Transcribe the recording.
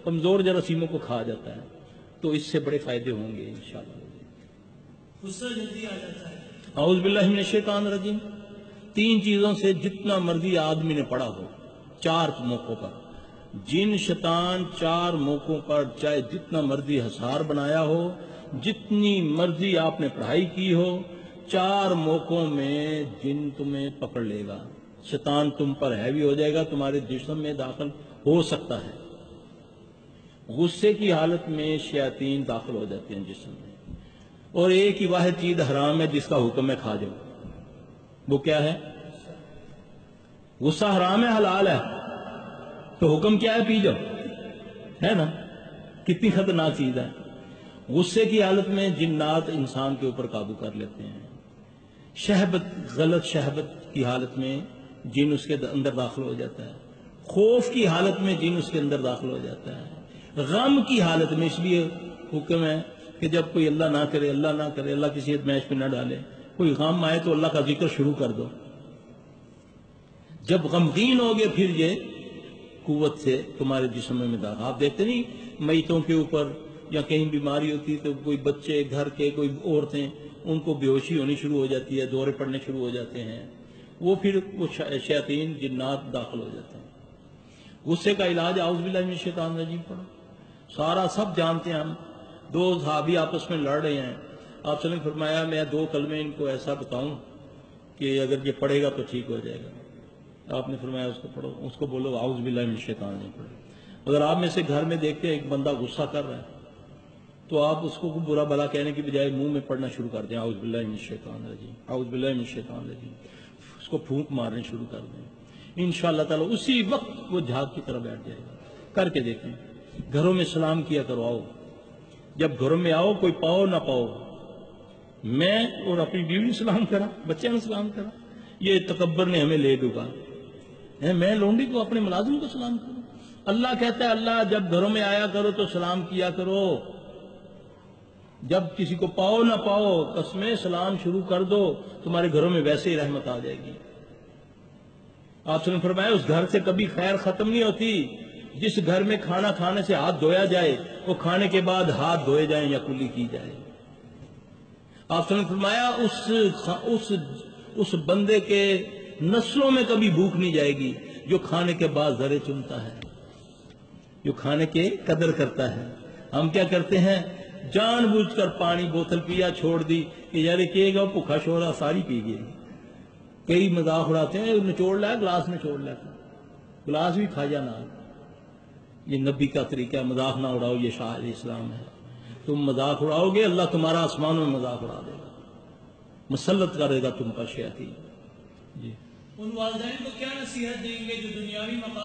کمزور جراثیموں کو کھا جاتا ہے، تو اس سے بڑے فائدے ہوں گے انشاءاللہ۔ غصہ جلدی آ جاتا ہے۔ اعوذ باللہ من الشیطان الرجیم۔ 3 چیزوں سے جتنا مرضی آدمی نے پڑھا ہو 4 موقعوں پر، جن شیطان 4 موقعوں پر چاہے جتنا مرضی حصار بنایا ہو، جتنی مرضی آپ نے پڑھائی کی ہو، 4 موقعوں میں جن تمہیں پکڑ لے گا، شیطان تم پر ہیوی ہو جائے گا، تمہارے جسم میں داخل ہو سکتا ہے۔ غصے کی حالت میں شیاطین داخل ہو جاتے ہیں جسم میں، اور ایک ہی واحد چیز حرام ہے جس کا حکم ہے کھا جاؤ، وہ کیا ہے؟ غصہ حرام ہے حلال ہے، تو حکم کیا ہے؟ پی جاؤ، ہے نا؟ کتنی خطرناک چیز ہے۔ غصے کی حالت میں جنات انسان کے اوپر قابو کر لیتے ہیں۔ شہبت، غلط شہبت کی حالت میں جن اس کے اندر داخل ہو جاتا ہے۔ خوف کی حالت میں جن اس کے اندر داخل ہو جاتا ہے۔ غم کی حالت میں، اس لیے حکم ہے کہ جب کوئی اللہ نہ کرے، اللہ نہ کرے، اللہ کسی ادمائش پہ نہ ڈالے، کوئی غم آئے تو اللہ کا ذکر شروع کر دو۔ جب غمگین ہوگے پھر یہ قوت سے تمہارے جسم میں داخل۔ آپ دیکھتے نہیں میتوں کے اوپر یا کہیں بیماری ہوتی تو کوئی بچے گھر کے، کوئی عورتیں، ان کو بے ہوشی ہونی شروع ہو جاتی ہے، دورے پڑنے شروع ہو جاتے ہیں، وہ پھر وہ شیاطین جنات داخل ہو جاتے ہیں۔ غصے کا علاج اعوذ باللہ من الشیطان الرجیم پڑھو، سارا سب جانتے ہیں ہم۔ 2 صحابی آپس میں لڑ رہے ہیں، آپ صلی اللہ علیہ وسلم نے فرمایا میں 2 کلمے ان کو ایسا بتاؤں کہ اگر یہ پڑھے گا تو ٹھیک ہو جائے گا۔ آپ نے فرمایا اس کو پڑھو، اس کو بولو اعوذ باللہ من الشیطان الرجیم پڑھو۔ اگر آپ میں سے گھر میں دیکھتے ہیں ایک بندہ غصہ کر رہا ہے تو آپ اس کو برا بھلا کہنے کی بجائے منہ میں پڑھنا شروع کر دیں اعوذ باللہ من الشیطان الرجیم، اعوذ باللہ من الشیطان الرجیم، اس کو پھونک مارنے شروع کر دیں، انشاءاللہ تعالی اسی وقت وہ جھاگ کی طرح بیٹھ جائے گا۔ کر کے دیکھیں۔ گھروں میں سلام کیا کرو، آؤ، جب گھروں میں آؤ کوئی پاؤ نہ پاؤ، میں اور اپنی بیوی نے سلام کرا، بچے نے سلام کرا، یہ تکبر نے ہمیں لے ڈوبا ہے۔ میں لونڈی کو اپنے ملازم کو سلام کروں؟ اللہ کہتا ہے اللہ جب گھروں میں آیا کرو تو سلام کیا کرو، جب کسی کو پاؤ نہ پاؤ قسمیں سلام شروع کر دو، تمہارے گھروں میں ویسے ہی رحمت آ جائے گی۔ آپ نے فرمایا اس گھر سے کبھی خیر ختم نہیں ہوتی جس گھر میں کھانا کھانے سے ہاتھ دھویا جائے، وہ کھانے کے بعد ہاتھ دھوئے جائیں یا کلی کی جائے۔ آپ نے فرمایا اس بندے کے نسلوں میں کبھی بھوک نہیں جائے گی جو کھانے کے بعد ذرے چنتا ہے، جو کھانے کے قدر کرتا ہے۔ ہم کیا کرتے ہیں؟ جان بوجھ کر پانی بوتل پیا چھوڑ دی کہ یار کہے گا بھوکا شورا ساری پی گئی۔ کئی مذاق اڑاتے ہیں نچوڑ لایا گلاس میں چھوڑ لایا، گلاس بھی کھا جانا۔ یہ نبی کا طریقہ ہے، مذاق نہ اڑاؤ، یہ شاعر اسلام ہے۔ تم مذاق اڑاؤ گے اللہ تمہارا آسمانوں میں مذاق اڑا دے گا، مسلط کرے گا تم پر شیاطین۔ جی ان والدین کو کیا نصیحت دیں گے جو دنیاوی مقام